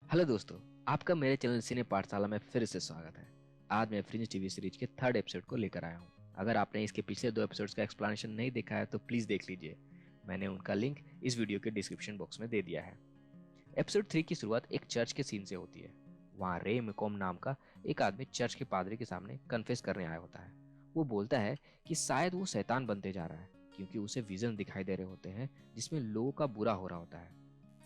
Hello दोस्तों, आपका मेरे चैनल सिने पाठशाला में फिर से स्वागत है। आज मैं फ्रिंज टीवी सीरीज के थर्ड एपिसोड को लेकर आया हूँ। अगर आपने इसके पिछले 2 एपिसोड्स का एक्सप्लेनेशन नहीं देखा है तो प्लीज देख लीजिए। मैंने उनका लिंक इस वीडियो के डिस्क्रिप्शन बॉक्स में दे दिया है। एपिसोड 3 की शुरुआत एक चर्च के सीन से होती है। वहाँ रे मिकॉम नाम का एक आदमी चर्च के पादरी के सामने कन्फेस करने आया होता है। वो बोलता है कि शायद वो शैतान बनते जा रहा है क्योंकि उसे विजन दिखाई दे रहे होते हैं जिसमें लोगों का बुरा हो रहा होता है।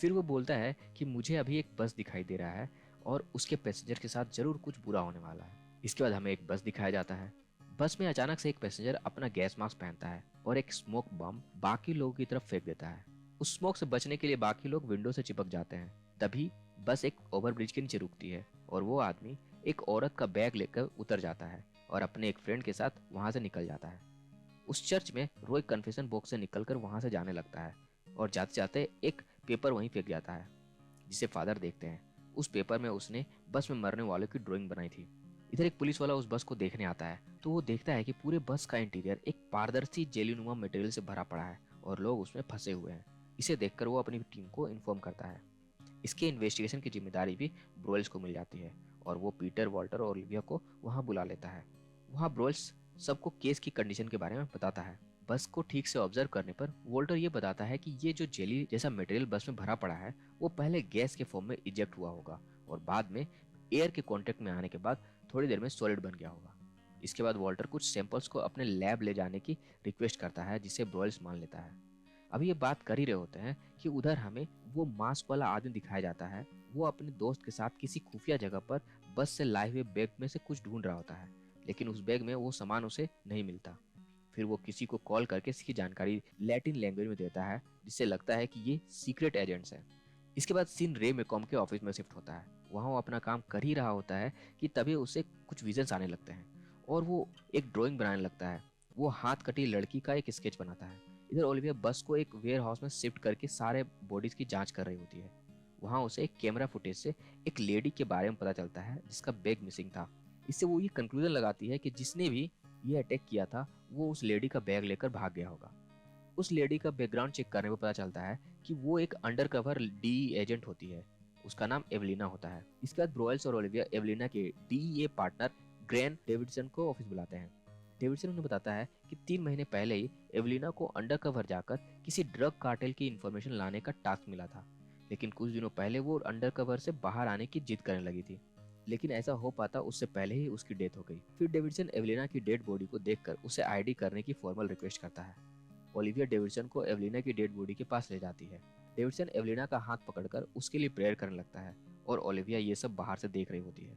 फिर वो बोलता है कि मुझे अभी एक बस दिखाई दे रहा है और उसके पैसेंजर के साथ जरूर कुछ बुरा होने वाला है। इसके बाद हमें एक बस दिखाया जाता है। बस में अचानक से एक पैसेंजर अपना गैस मास्क पहनता है और एक स्मोक बम बाकी लोगों की तरफ फेंक देता है। उस स्मोक से बचने के लिए बाकी लोग विंडो से चिपक जाते हैं। तभी बस एक ओवरब्रिज के नीचे रुकती है और वो आदमी एक औरत का बैग लेकर उतर जाता है और अपने एक फ्रेंड के साथ वहां से निकल जाता है। उस चर्च में रोय कन्फेशन बॉक्स से निकलकर वहां से जाने लगता है और जाते जाते एक पेपर वहीं फेंक जाता है जिसे फादर देखते हैं। उस पेपर में उसने बस में मरने वालों की ड्राइंग बनाई थी। इधर एक पुलिस वाला उस बस को देखने आता है तो वो देखता है कि पूरे बस का इंटीरियर एक पारदर्शी जेलीनुमा मटेरियल से भरा पड़ा है और लोग उसमें फंसे हुए हैं। इसे देखकर वो अपनी टीम को इन्फॉर्म करता है। इसके इन्वेस्टिगेशन की जिम्मेदारी भी ब्रोल्स को मिल जाती है और वो पीटर, वॉल्टर और ओलिविया को वहां बुला लेता है। वहां ब्रोल्स सबको केस की कंडीशन के बारे में बताता है। बस को ठीक से ऑब्जर्व करने पर वोल्टर ये बताता है कि ये जो जेली जैसा मटेरियल बस में भरा पड़ा है वो पहले गैस के फॉर्म में इजेक्ट हुआ होगा और बाद में एयर के कांटेक्ट में आने के बाद थोड़ी देर में सॉलिड बन गया होगा। इसके बाद वॉल्टर कुछ सैंपल्स को अपने लैब ले जाने की रिक्वेस्ट करता है जिसे ब्रोल्स मान लेता है। अभी ये बात कर ही रहे होते हैं कि उधर हमें वो मास्क वाला आदमी दिखाया जाता है। वो अपने दोस्त के साथ किसी खुफिया जगह पर बस से लाए हुए बैग में से कुछ ढूंढ रहा होता है, लेकिन उस बैग में वो सामान उसे नहीं मिलता। फिर वो किसी को कॉल करके इसकी जानकारी लैटिन लैंग्वेज में देता है जिससे लगता है कि ये सीक्रेट एजेंट्स हैं। इसके बाद सीन रे मेकॉम के ऑफिस में शिफ्ट होता है। वहां वो अपना काम कर ही रहा होता है कि तभी उसे कुछ विजन्स आने लगते हैं और वो एक ड्राइंग बनाने लगता है। वो हाथ कटी लड़की का एक स्केच बनाता है। इधर ओलिविया बस को एक वेयर हाउस में शिफ्ट करके सारे बॉडीज की जांच कर रही होती है। वहां उसे एक कैमरा फुटेज से एक लेडी के बारे में पता चलता है जिसका बैग मिसिंग था। इससे वो ये कंक्लूजन लगाती है कि जिसने भी ये अटैक किया था वो उस लेडी का बैग लेकर भाग गया होगा। उस लेडी का बैकग्राउंड चेक करने पर पता चलता है कि वो एक अंडरकवर डीई एजेंट होती है। उसका नाम एवलिना होता है। इसके बाद ब्रोयल्स और ओलिविया एवलिना के डीईए पार्टनर ग्रैन डेविडसन को ऑफिस बुलाते हैं। डेविडसन उन्हें बताता है कि 3 महीने पहले ही एवलिना को अंडरकवर जाकर किसी ड्रग कार्टेल की इंफॉर्मेशन लाने का टास्क मिला था, लेकिन कुछ दिनों पहले वो अंडरकवर से बाहर आने की जिद करने लगी थी, लेकिन ऐसा हो पाता उससे पहले ही उसकी डेथ हो गई। फिर डेविडसन एवलिना की डेड बॉडी को देखकर उसे आईडी करने की फॉर्मल रिक्वेस्ट करता है। ओलिविया डेविडसन को एवलिना की डेड बॉडी के पास ले जाती है। डेविडसन एवलिना का हाथ पकड़कर उसके लिए प्रेयर करने लगता है और ओलिविया ये सब बाहर से देख रही होती है।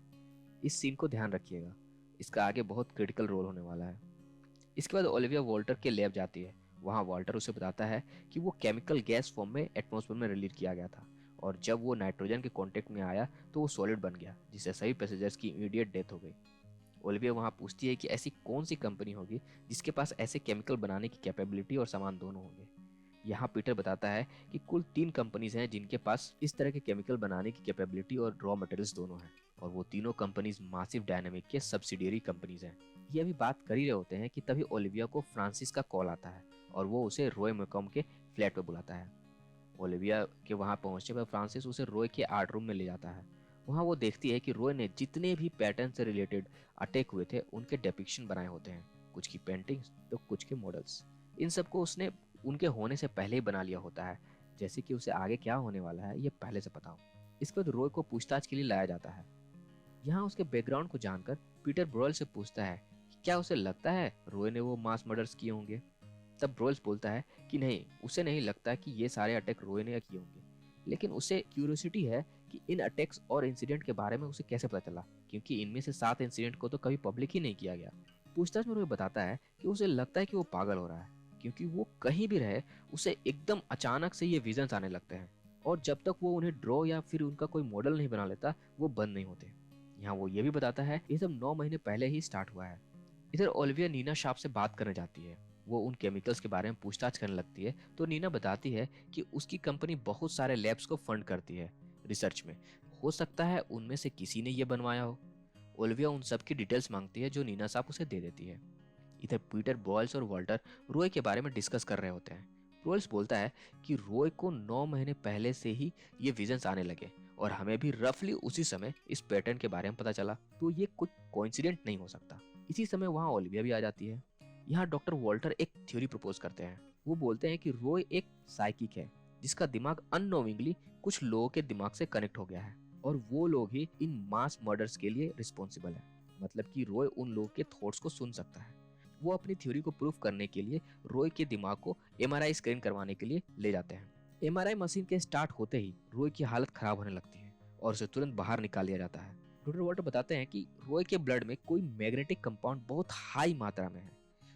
इस सीन को ध्यान रखिएगा, इसका आगे बहुत क्रिटिकल रोल होने वाला है। इसके बाद ओलिविया वॉल्टर के लैब जाती है। वहां वॉल्टर उसे बताता है कि वो केमिकल गैस फॉर्म में एटमॉस्फेयर में रिलीज किया गया था और जब वो नाइट्रोजन के कांटेक्ट में आया तो वो सॉलिड बन गया जिससे सभी पैसेंजर्स की इमीडिएट डेथ हो गई। ओलिविया वहां पूछती है कि ऐसी कौन सी कंपनी होगी जिसके पास ऐसे केमिकल बनाने की कैपेबिलिटी और सामान दोनों होंगे। यहाँ पीटर बताता है कि कुल 3 कंपनीज हैं जिनके पास इस तरह के केमिकल बनाने की कैपेबिलिटी और रॉ मटेरियल्स दोनों हैं और वो तीनों कंपनीज मासिव डायनामिक के सब्सिडियरी कंपनीज हैं। ये अभी बात कर ही रहे होते हैं कि तभी ओलिविया को फ्रांसिस का कॉल आता है और वो उसे रॉय मैकॉम के फ्लैट पे बुलाता है। ओलिविया के वहां पहुंचने पर फ्रांसिस उसे रॉय के आर्ट रूम में ले जाता है। वहां वो देखती है कि रॉय ने जितने भी पैटर्न से रिलेटेड अटैक हुए थे उनके डेपिक्शन बनाए होते हैं, कुछ की पेंटिंग्स तो कुछ के मॉडल्स। इन सबको उसने उनके होने से पहले ही बना लिया होता है, जैसे कि उसे आगे क्या होने वाला है ये पहले से पता हो। इसके बाद रॉय को पूछताछ के लिए लाया जाता है। यहाँ उसके बैकग्राउंड को जानकर पीटर ब्रोयल से पूछता है कि क्या उसे लगता है रॉय ने वो मास मर्डर्स किए होंगे। तब ब्रोयल्स बोलता है कि नहीं, उसे नहीं लगता कि ये सारे अटैक रॉय ने किए होंगे, लेकिन उसे क्यूरियोसिटी है कि इन अटैक्स और इंसिडेंट के बारे में उसे कैसे पता चला, क्योंकि इनमें से 7 इंसिडेंट को तो कभी पब्लिक ही नहीं किया गया। पूछताछ में रॉय बताता है कि उसे लगता है कि वो पागल हो रहा है, क्योंकि वो कहीं भी रहे उसे एकदम अचानक से ये विजन्स आने लगते हैं और जब तक वो उन्हें ड्रॉ या फिर उनका कोई मॉडल नहीं बना लेता वो बंद नहीं होते। यहाँ वो ये भी बताता है ये सब 9 महीने पहले ही स्टार्ट हुआ है। इधर ओलिविया नीना शार्प से बात करने जाती है। वो उन केमिकल्स के बारे में पूछताछ करने लगती है तो नीना बताती है कि उसकी कंपनी बहुत सारे लैब्स को फंड करती है रिसर्च में, हो सकता है उनमें से किसी ने ये बनवाया हो। ओलिविया उन सब की डिटेल्स मांगती है जो नीना साहब उसे दे देती है। इधर पीटर, ब्रॉयल्स और वॉल्टर रॉय के बारे में डिस्कस कर रहे होते हैं। ब्रॉयल्स बोलता है कि रॉय को 9 महीने पहले से ही ये विजन्स आने लगे और हमें भी रफली उसी समय इस पैटर्न के बारे में पता चला। तो ये कुछ कोइंसिडेंट नहीं हो सकता। इसी समय वहाँ ओलिविया भी आ जाती है। यहाँ डॉक्टर वॉल्टर एक थ्योरी प्रपोज करते हैं। वो बोलते हैं कि रॉय एक साइकिक है जिसका दिमाग अननोविंगली कुछ लोगों के दिमाग से कनेक्ट हो गया है और वो लोग ही इन मास मर्डर्स के लिए रिस्पॉन्सिबल है। मतलब कि रॉय उन लोगों के थॉट्स को सुन सकता है। वो अपनी थ्योरी को प्रूफ करने के लिए रॉय के दिमाग को एमआरआई स्कैन करवाने के लिए ले जाते हैं। एमआरआई मशीन के स्टार्ट होते ही रॉय की हालत खराब होने लगती है और उसे तुरंत बाहर निकाल दिया जाता है। डॉक्टर वॉल्टर बताते हैं कि रॉय के ब्लड में कोई मैग्नेटिक कंपाउंड बहुत हाई मात्रा में है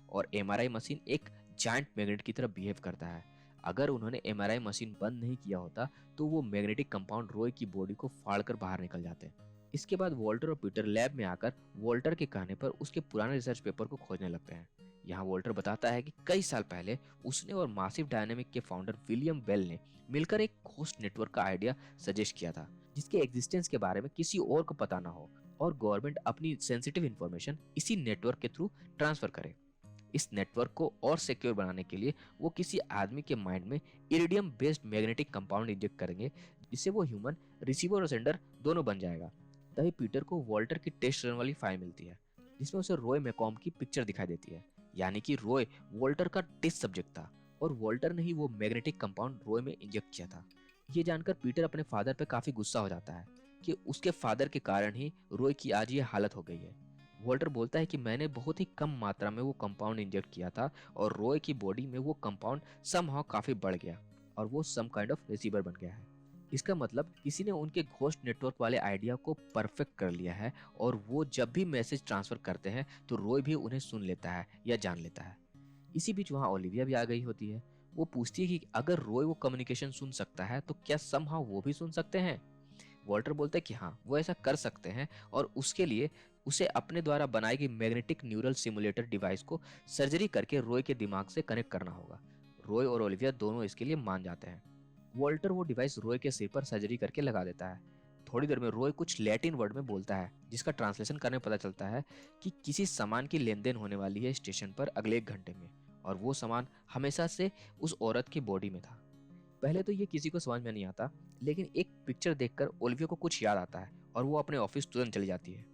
और एमआरआई मशीन एक जायंट मैग्नेट की तरह बिहेव करता है। अगर उन्होंने एमआरआई मशीन बंद नहीं किया होता तो वो मैग्नेटिक कंपाउंड रॉय की बॉडी को फाड़कर बाहर निकल जाते। इसके बाद वॉल्टर और पीटर लैब में आकर वॉल्टर के कहने पर उसके पुराने रिसर्च पेपर को खोजने लगते हैं। यहाँ वॉल्टर बताता है कि कई साल पहले उसने और मासिव डायनेमिक के फाउंडर विलियम बेल ने मिलकर एक घोस्ट नेटवर्क का आइडिया सजेस्ट किया था जिसके एग्जिस्टेंस के बारे में किसी और को पता ना हो और गवर्नमेंट अपनी सेंसिटिव इंफॉर्मेशन इसी नेटवर्क के थ्रू ट्रांसफर करे। इस नेटवर्क को और सिक्योर बनाने के लिए वो किसी आदमी के माइंड में iridium based magnetic compound inject करेंगे जिससे वो ह्यूमन रिसीवर और सेंडर दोनों बन जाएगा। तभी पीटर को वॉल्टर की टेस्ट रन वाली फाइल मिलती है जिसमें उसे रॉय मैकॉम की पिक्चर दिखाई देती है। यानी कि रॉय वॉल्टर का टेस्ट सब्जेक्ट था और वॉल्टर ने ही वो मैग्नेटिक कंपाउंड रॉय में इंजेक्ट किया था। ये जानकर पीटर अपने फादर पे काफी गुस्सा हो जाता है कि उसके फादर के कारण ही रॉय की आज ये हालत हो गई है। वॉल्टर बोलता है कि मैंने बहुत ही कम मात्रा में वो कंपाउंड इंजेक्ट किया था और रॉय की बॉडी में वो कंपाउंड समहाउ काफी बढ़ गया और वो सम काइंड ऑफ रिसीवर बन गया है। इसका मतलब किसी ने उनके घोस्ट नेटवर्क वाले आइडिया को परफेक्ट कर लिया है और वो जब भी मैसेज ट्रांसफर करते हैं तो रॉय भी उन्हें सुन लेता है या जान लेता है। इसी बीच वहाँ ओलिविया भी आ गई होती है। वो पूछती है कि अगर रॉय वो कम्युनिकेशन सुन सकता है तो क्या समहाउ वो भी सुन सकते हैं। वॉल्टर बोलता है कि हाँ वो ऐसा कर सकते हैं और उसके लिए उसे अपने द्वारा बनाई गई मैग्नेटिक न्यूरल सिमुलेटर डिवाइस को सर्जरी करके रॉय के दिमाग से कनेक्ट करना होगा। रॉय और ओलिविया दोनों इसके लिए मान जाते हैं। वॉल्टर वो डिवाइस रॉय के सिर पर सर्जरी करके लगा देता है। थोड़ी देर में रॉय कुछ लैटिन वर्ड में बोलता है जिसका ट्रांसलेशन करने पता चलता है कि किसी सामान की लेन देन होने वाली है स्टेशन पर अगले 1 घंटे में और वो सामान हमेशा से उस औरत की बॉडी में था। पहले तो ये किसी को समझ में नहीं आता लेकिन एक पिक्चर देखकर ओलिविया को कुछ याद आता है और वो अपने ऑफिस तुरंत चली जाती है।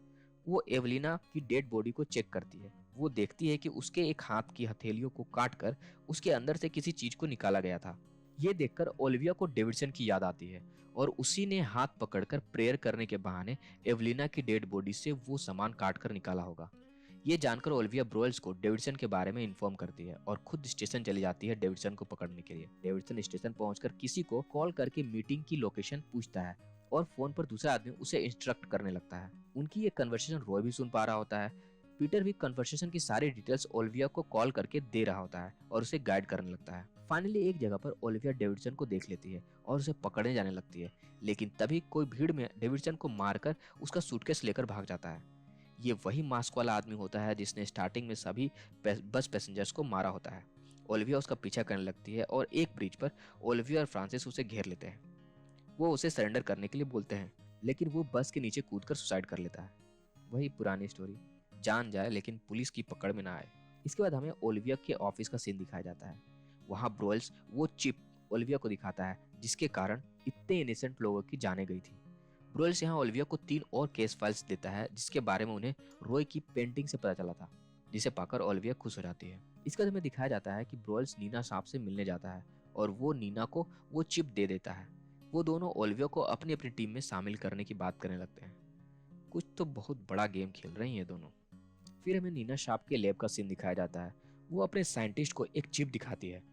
वो एवलिना की डेड बॉडी को चेक करती है। वो देखती है कि उसके एक हाथ की हथेलियों को काट कर उसके अंदर से किसी चीज को निकाला गया था। ये देखकर ओलिविया को डेविडसन की याद आती है और उसी ने हाथ पकड़कर प्रेयर करने के बहाने एवलिना की डेड बॉडी से वो सामान काट कर निकाला होगा। ये जानकर ओलिविया ब्रोयल्स को डेविडसन के बारे में इन्फॉर्म करती है और खुद स्टेशन चली जाती है डेविडसन को पकड़ने के लिए। डेविडसन स्टेशन पहुंचकर किसी को कॉल करके मीटिंग की लोकेशन पूछता है और फोन पर दूसरा आदमी उसे इंस्ट्रक्ट करने लगता है। उनकी ये कन्वर्सेशन रॉय भी सुन पा रहा होता है। पीटर भी कन्वर्सेशन की सारी डिटेल्स ओलिविया को कॉल करके दे रहा होता है और उसे गाइड करने लगता है। फाइनली एक जगह पर ओलिविया डेविडसन को देख लेती है और उसे पकड़ने जाने लगती है लेकिन तभी कोई भीड़ में डेविडसन को मारकर उसका सूटकेस लेकर भाग जाता है। ये वही मास्क वाला आदमी होता है जिसने स्टार्टिंग में सभी बस पैसेंजर्स को मारा होता है। ओलिविया उसका पीछा करने लगती है और एक ब्रिज पर ओलिविया और फ्रांसिस उसे घेर लेते हैं। वो उसे सरेंडर करने के लिए बोलते हैं लेकिन वो बस के नीचे कूदकर सुसाइड कर लेता है। वही पुरानी स्टोरी, जान जाए लेकिन पुलिस की पकड़ में ना आए। इसके बाद हमें ओलिविया के ऑफिस का सीन दिखाया जाता है। वहाँ ब्रोयल्स वो चिप ओलिविया को दिखाता है जिसके कारण इतने इनोसेंट लोगों की जाने गई थी। ब्रोयल्स यहाँ ओलिविया को 3 और केस फाइल्स देता है जिसके बारे में उन्हें रॉय की पेंटिंग से पता चला था, जिसे पाकर ओलिविया खुश हो जाती है। इसके बाद हमें दिखाया जाता है कि ब्रोयल्स नीना सांप से मिलने जाता है और वो नीना को वो चिप दे देता है। वो दोनों ओलिविया को अपनी अपनी टीम में शामिल करने की बात करने लगते हैं। कुछ तो बहुत बड़ा गेम खेल रही हैं दोनों। फिर हमें नीना शार्प के लैब का सीन दिखाया जाता है। वो अपने साइंटिस्ट को एक चिप दिखाती है।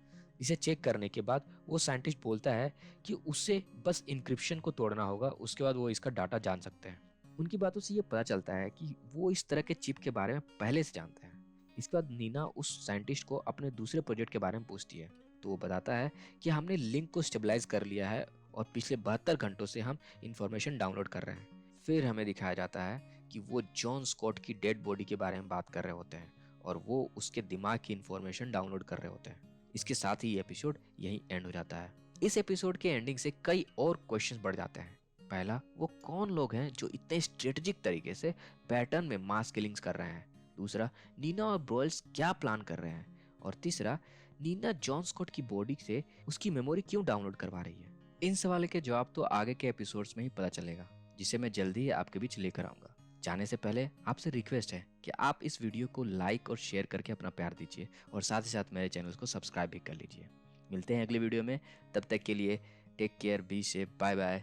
इसे चेक करने के बाद वो साइंटिस्ट बोलता है कि उसे बस इंक्रिप्शन को तोड़ना होगा, उसके बाद वो इसका डाटा जान सकते हैं। उनकी बातों से ये पता चलता है कि वो इस तरह के चिप के बारे में पहले से जानते हैं। इसके बाद नीना उस साइंटिस्ट को अपने दूसरे प्रोजेक्ट के बारे में पूछती है तो वो बताता है कि हमने लिंक को स्टेबलाइज कर लिया है और पिछले 72 घंटों से हम इंफॉर्मेशन डाउनलोड कर रहे हैं। फिर हमें दिखाया जाता है कि वो जॉन स्कॉट की डेड बॉडी के बारे में बात कर रहे होते हैं और वो उसके दिमाग की इंफॉर्मेशन डाउनलोड कर रहे होते हैं। इसके साथ ही ये एपिसोड यहीं एंड हो जाता है। इस एपिसोड के एंडिंग से कई और क्वेश्चंस बढ़ जाते हैं। पहला, वो कौन लोग हैं जो इतने स्ट्रेटेजिक तरीके से पैटर्न में मास किलिंग्स कर रहे हैं। दूसरा, नीना और ब्रोयल्स क्या प्लान कर रहे हैं। और तीसरा, नीना जॉन स्कॉट की बॉडी से उसकी मेमोरी क्यों डाउनलोड करवा रही है। इन सवालों के जवाब तो आगे के एपिसोड्स में ही पता चलेगा, जिसे मैं जल्दी ही आपके बीच लेकर आऊंगा। जाने से पहले आपसे रिक्वेस्ट है कि आप इस वीडियो को लाइक और शेयर करके अपना प्यार दीजिए और साथ ही साथ मेरे चैनल को सब्सक्राइब भी कर लीजिए। मिलते हैं अगले वीडियो में, तब तक के लिए take care, be safe, bye bye,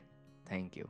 thank you.